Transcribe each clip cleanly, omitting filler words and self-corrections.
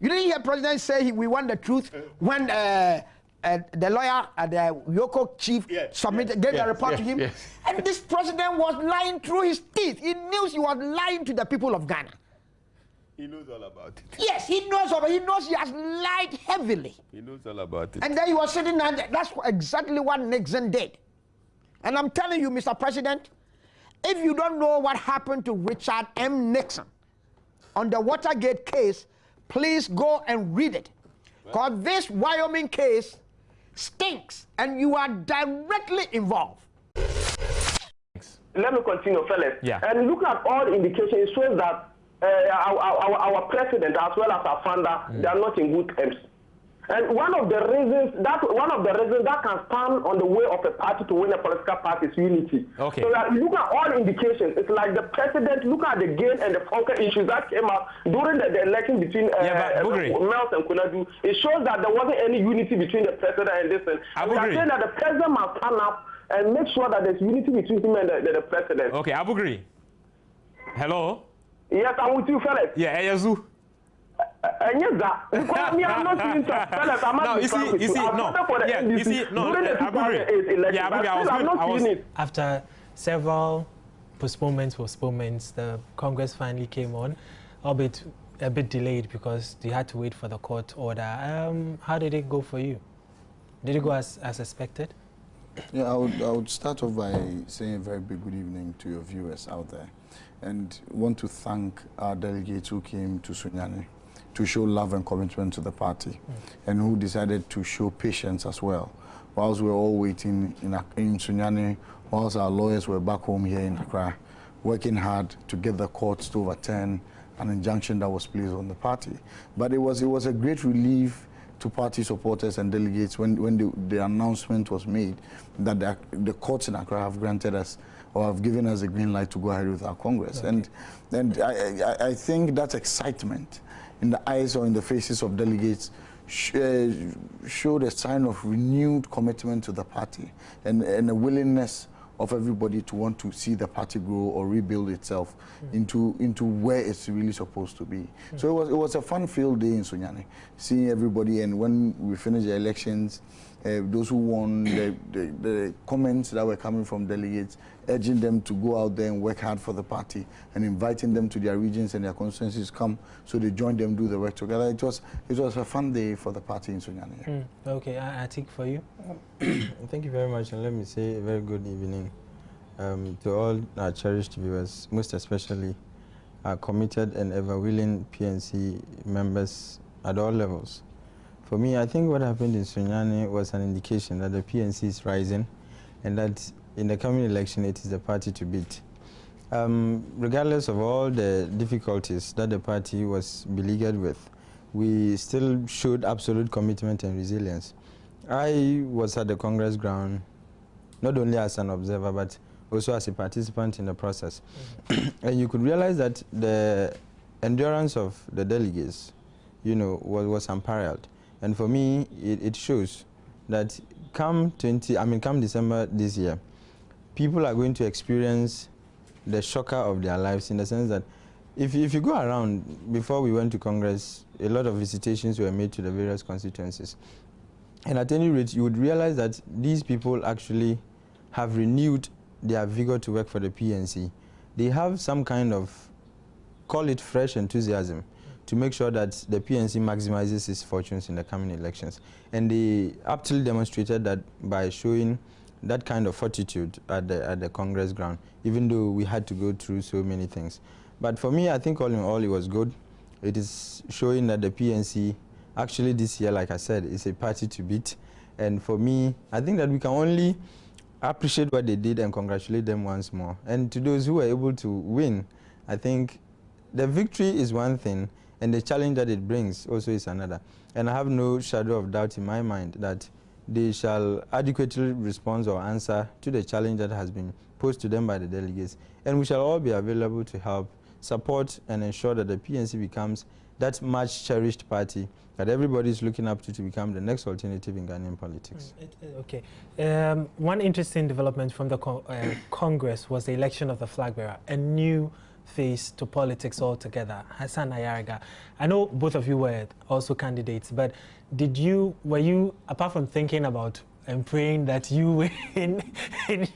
You didn't hear President say we want the truth when the lawyer, the Yoko chief, gave the report to him. And this president was lying through his teeth. He knew he was lying to the people of Ghana. He knows all about it. Yes, he knows all about it. He knows he has lied heavily. He knows all about it. And then he was sitting there. That's exactly what Nixon did. And I'm telling you, Mr. President, if you don't know what happened to Richard M. Nixon on the Watergate case, please go and read it. Because this Wyoming case stinks, and you are directly involved. Let me continue, fellas. And look at all the indications. It shows that our president as well as our founder, they are not in good terms. And one of the reasons that can stand on the way of a party to win a political party is unity. Okay. So that look at all indications. It's like the president, look at the gain and the Funke issues that came up during the election between Miles and Kunadu. It shows that there wasn't any unity between the president and this. And we are saying that the president must stand up and make sure that there's unity between him and the president. Okay, Abugri. Hello? Yes, I'm with you, fellas. Yeah, Eyazu. And yes, that. Because me, I'm not seeing fellas. I'm not. After several postponements, the Congress finally came on, albeit a bit delayed because they had to wait for the court order. How did it go for you? Did it go as expected? Yeah, I would start off by saying a very big good evening to your viewers out there, and want to thank our delegates who came to Sunyani to show love and commitment to the party, and who decided to show patience as well, whilst we were all waiting in Sunyani, whilst our lawyers were back home here in Accra, working hard to get the courts to overturn an injunction that was placed on the party. But it was a great relief to party supporters and delegates when the announcement was made that the courts in Accra have granted us or have given us a green light to go ahead with our Congress. Okay. And I think that excitement in the eyes or in the faces of delegates showed a sign of renewed commitment to the party and a willingness of everybody to want to see the party grow or rebuild itself into where it's really supposed to be. So it was a fun-filled day in Sunyani, seeing everybody, and when we finished the elections, those who won, the comments that were coming from delegates, urging them to go out there and work hard for the party, and inviting them to their regions and their constituencies come so they join them, do the work together. It was a fun day for the party in Sunyani. Okay, I think for you. Thank you very much, and let me say a very good evening to all our cherished viewers, most especially our committed and ever-willing PNC members at all levels. For me, I think what happened in Sunyani was an indication that the PNC is rising, and that in the coming election it is the party to beat. Regardless of all the difficulties that the party was beleaguered with, we still showed absolute commitment and resilience. I was at the Congress ground, not only as an observer, but also as a participant in the process. And you could realize that the endurance of the delegates, was unparalleled. And for me, it shows that come December this year, people are going to experience the shocker of their lives, in the sense that if you go around, before we went to Congress, a lot of visitations were made to the various constituencies. And at any rate, you would realize that these people actually have renewed their vigor to work for the PNC. They have some kind of, call it fresh enthusiasm, to make sure that the PNC maximizes its fortunes in the coming elections. And they aptly demonstrated that by showing that kind of fortitude at the Congress ground, even though we had to go through so many things. But for me, I think all in all, it was good. It is showing that the PNC, actually this year, like I said, is a party to beat. And for me, I think that we can only appreciate what they did and congratulate them once more. And to those who were able to win, I think the victory is one thing, and the challenge that it brings also is another. And I have no shadow of doubt in my mind that they shall adequately respond or answer to the challenge that has been posed to them by the delegates. And we shall all be available to help, support, and ensure that the PNC becomes that much cherished party that everybody is looking up to become the next alternative in Ghanaian politics. Okay. One interesting development from the Congress was the election of the flag bearer, a new face to politics altogether, Hassan Ayarga. I know both of you were also candidates, but were you, apart from thinking about and praying that you were in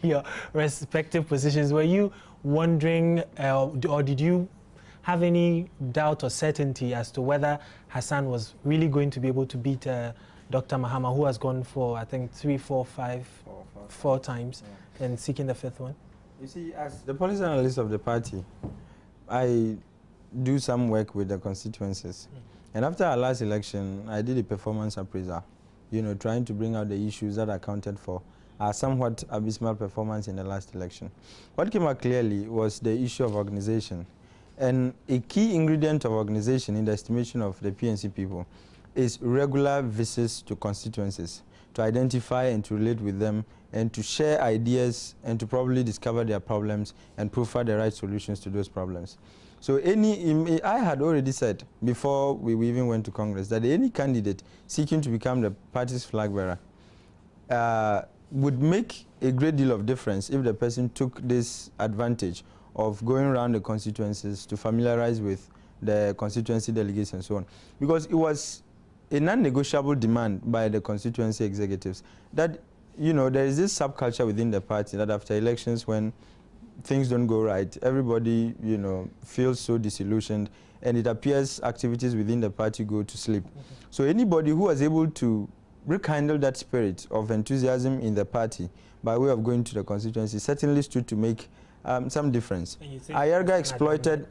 your respective positions, were you wondering or did you have any doubt or certainty as to whether Hassan was really going to be able to beat Dr. Mahama, who has gone for, I think, 4 times, and seeking the 5th one? You see, as the policy analyst of the party, I do some work with the constituencies. And after our last election, I did a performance appraisal, you know, trying to bring out the issues that accounted for our somewhat abysmal performance in the last election. What came out clearly was the issue of organization. And a key ingredient of organization in the estimation of the PNC people is regular visits to constituencies to identify and to relate with them and to share ideas and to probably discover their problems and profile the right solutions to those problems. So I had already said before we even went to Congress that any candidate seeking to become the party's flag bearer would make a great deal of difference if the person took this advantage of going around the constituencies to familiarize with the constituency delegates and so on. Because it was a non-negotiable demand by the constituency executives that, you know, there is this subculture within the party that after elections when things don't go right, everybody, you know, feels so disillusioned, and it appears activities within the party go to sleep. So anybody who was able to rekindle that spirit of enthusiasm in the party by way of going to the constituency certainly stood to make some difference. Ayarga exploited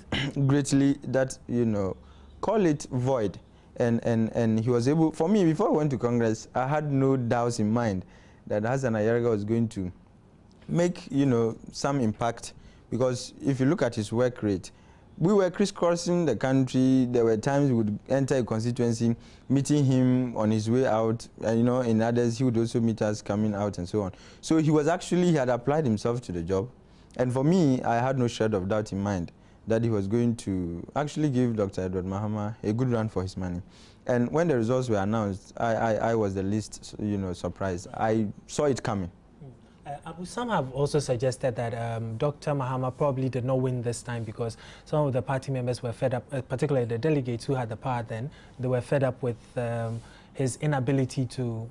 greatly that, you know, call it void, and he was able, for me, before I went to Congress, I had no doubts in mind that Hassan Ayarga was going to make, you know, some impact, because if you look at his work rate, we were crisscrossing the country. There were times we would enter a constituency, meeting him on his way out, and, you know, in others he would also meet us coming out and so on. So he had applied himself to the job, and for me, I had no shred of doubt in mind that he was going to actually give Dr. Edward Mahama a good run for his money. And when the results were announced, I was the least, you know, surprised. I saw it coming. Some have also suggested that Dr. Mahama probably did not win this time because some of the party members were fed up, particularly the delegates who had the power then, they were fed up with his inability to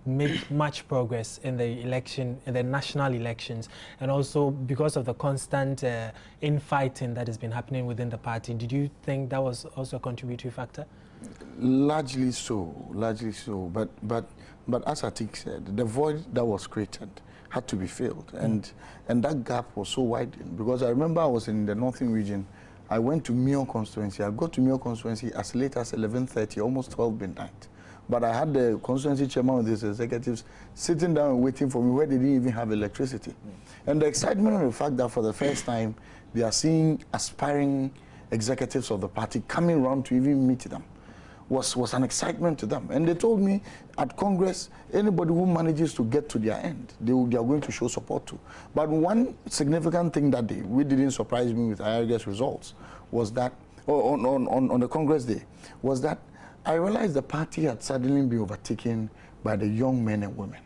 make much progress in the election, in the national elections, and also because of the constant infighting that has been happening within the party. Did you think that was also a contributory factor? Largely so, largely so. But as Atik said, the void that was created had to be filled, and that gap was so widened. Because I remember I was in the northern region. I went to Mio constituency. I got to Mio constituency as late as 11:30, almost 12 midnight. But I had the constituency chairman with his executives sitting down and waiting for me where they didn't even have electricity. And the excitement of the fact that for the first time they are seeing aspiring executives of the party coming around to even meet them was an excitement to them. And they told me at Congress, anybody who manages to get to their end, they are going to show support to. But one significant thing that day, which didn't surprise me with Ayarga's results, was that, on the Congress day, was that I realized the party had suddenly been overtaken by the young men and women,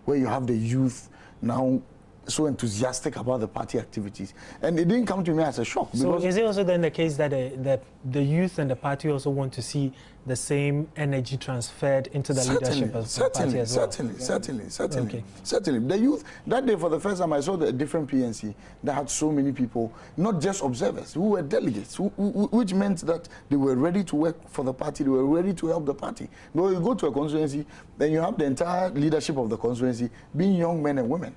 where you have the youth now so enthusiastic about the party activities. And it didn't come to me as a shock. So is it also then the case that the youth and the party also want to see the same energy transferred into the leadership of the party as well? Certainly. The youth, that day for the first time I saw the different PNC that had so many people, not just observers, who were delegates, which meant that they were ready to work for the party, they were ready to help the party. But you go to a constituency, then you have the entire leadership of the constituency being young men and women,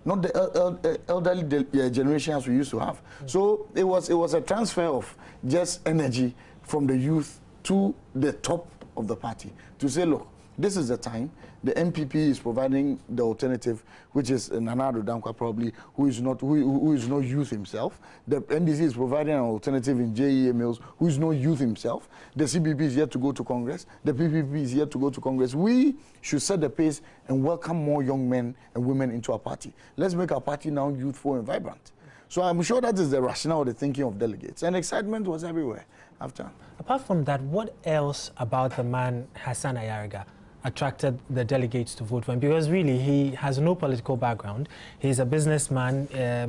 not the elderly generation as we used to have. So it was a transfer of just energy from the youth to the top of the party to say, look, this is the time. The MPP is providing the alternative, which is Nana Addo Dankwa probably, who is not youth himself. The NDC is providing an alternative in JEA Mills, who is not youth himself. The CPP is yet to go to Congress. The PPP is yet to go to Congress. We should set the pace and welcome more young men and women into our party. Let's make our party now youthful and vibrant. So I'm sure that is the rationale, the thinking of delegates. And excitement was everywhere after. Apart from that, what else about the man Hassan Ayarga attracted the delegates to vote for him, because really he has no political background. He's a businessman.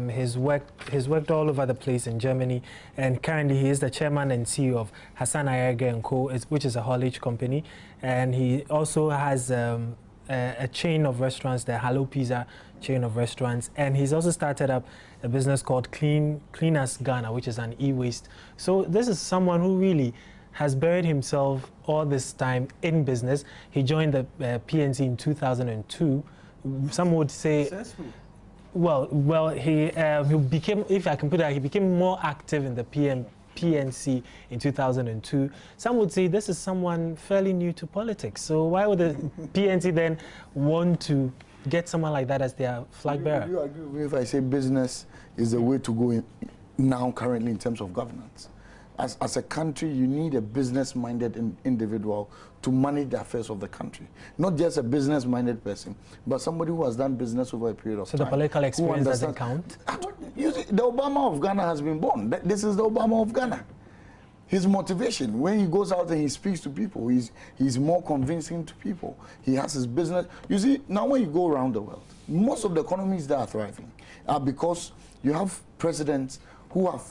He's worked all over the place in Germany, and currently he is the chairman and CEO of Hassan Ayerga & Co., which is a haulage company, and he also has a chain of restaurants, the Hello Pizza chain of restaurants, and he's also started up a business called Cleaners Ghana, which is an e-waste. So this is someone who really has buried himself all this time in business. He joined the PNC in 2002. Some would say, well, he became, if I can put it, he became more active in the PNC in 2002. Some would say this is someone fairly new to politics. So why would the PNC then want to get someone like that as their flag bearer? Do you agree with me if I say business is the way to go now currently in terms of governance? As a country, you need a business-minded individual to manage the affairs of the country. Not just a business-minded person, but somebody who has done business over a period of time. So the political experience doesn't count? You see, the Obama of Ghana has been born. This is the Obama of Ghana. His motivation, when he goes out and he speaks to people, he's more convincing to people. He has his business. You see, now when you go around the world, most of the economies that are thriving are because you have presidents who have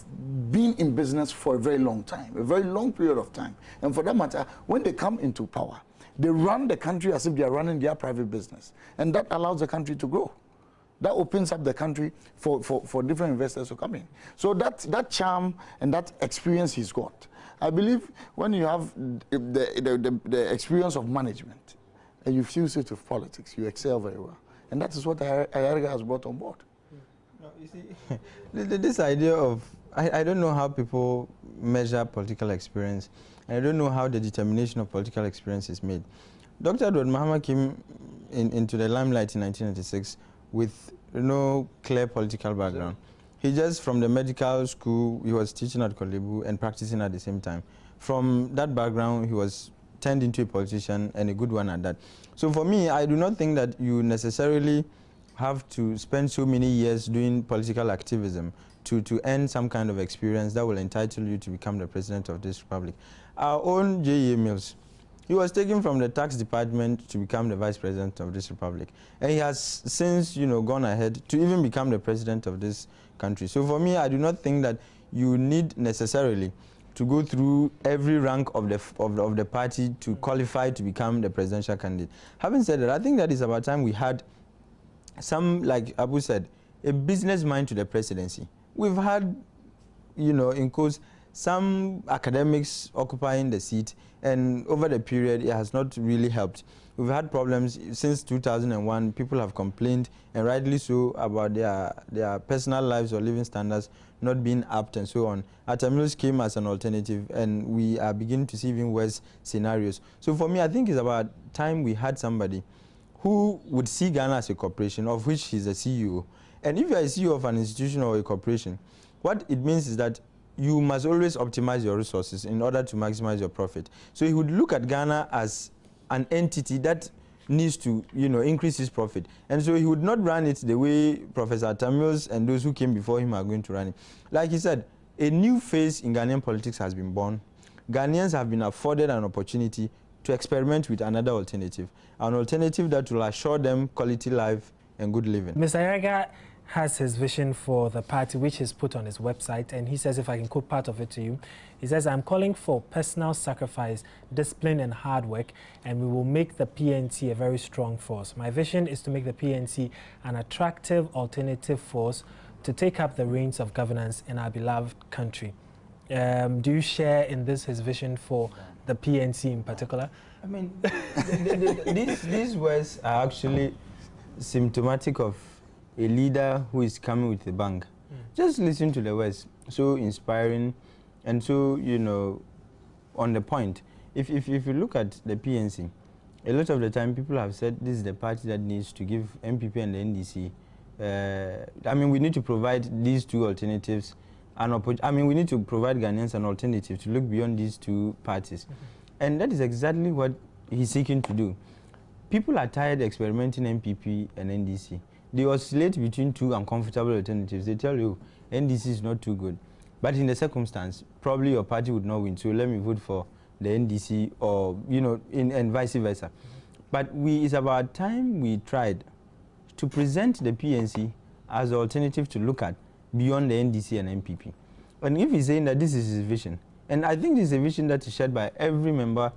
been in business for a very long time, a very long period of time. And for that matter, when they come into power, they run the country as if they are running their private business. And that allows the country to grow. That opens up the country for different investors to come in. So that charm and that experience he's got, I believe when you have the experience of management and you fuse it with politics, you excel very well. And that is what Ayerga has brought on board. No, you see, this idea of, I don't know how people measure political experience, and I don't know how the determination of political experience is made. Dr. Edward Mahama came into the limelight in 1996 with no clear political background. He just, from the medical school, he was teaching at Kolebu and practicing at the same time. From that background, he was turned into a politician, and a good one at that. So for me, I do not think that you necessarily have to spend so many years doing political activism to earn some kind of experience that will entitle you to become the president of this republic. Our own J.E. Mills, he was taken from the tax department to become the vice president of this republic. And he has since, gone ahead to even become the president of this country. So for me, I do not think that you need necessarily to go through every rank of the party to qualify to become the presidential candidate. Having said that, I think that is about time we had some, like Abu said, a business mind to the presidency. We've had, in quotes, some academics occupying the seat, and over the period, it has not really helped. We've had problems since 2001. People have complained, and rightly so, about their personal lives or living standards not being upped and so on. Atamils came as an alternative, and we are beginning to see even worse scenarios. So for me, I think it's about time we had somebody who would see Ghana as a corporation, of which he's a CEO. And if you are a CEO of an institution or a corporation, what it means is that you must always optimize your resources in order to maximize your profit. So he would look at Ghana as an entity that needs to, increase his profit. And so he would not run it the way Professor Tamils and those who came before him are going to run it. Like he said, a new phase in Ghanaian politics has been born. Ghanaians have been afforded an opportunity to experiment with another alternative, an alternative that will assure them quality life and good living. Mr. Ayerga has his vision for the party, which is put on his website, and he says, if I can quote part of it to you, he says, I'm calling for personal sacrifice, discipline and hard work, and we will make the PNC a very strong force. My vision is to make the PNC an attractive alternative force to take up the reins of governance in our beloved country. Do you share in this his vision for the PNC in particular? I mean, these words are actually symptomatic of a leader who is coming with a bang. Just listen to the words, so inspiring and so, on the point. If you look at the PNC, a lot of the time people have said this is the party that needs to give MPP and the NDC. I mean, we need to provide these two alternatives. We need to provide Ghanaians an alternative to look beyond these two parties. And that is exactly what he's seeking to do. People are tired experimenting MPP and NDC. They oscillate between two uncomfortable alternatives. They tell you, NDC is not too good. But in the circumstance, probably your party would not win. So let me vote for the NDC or, and vice versa. But it's about time we tried to present the PNC as an alternative to look at beyond the NDC and MPP. And if he's saying that this is his vision, and I think this is a vision that is shared by every member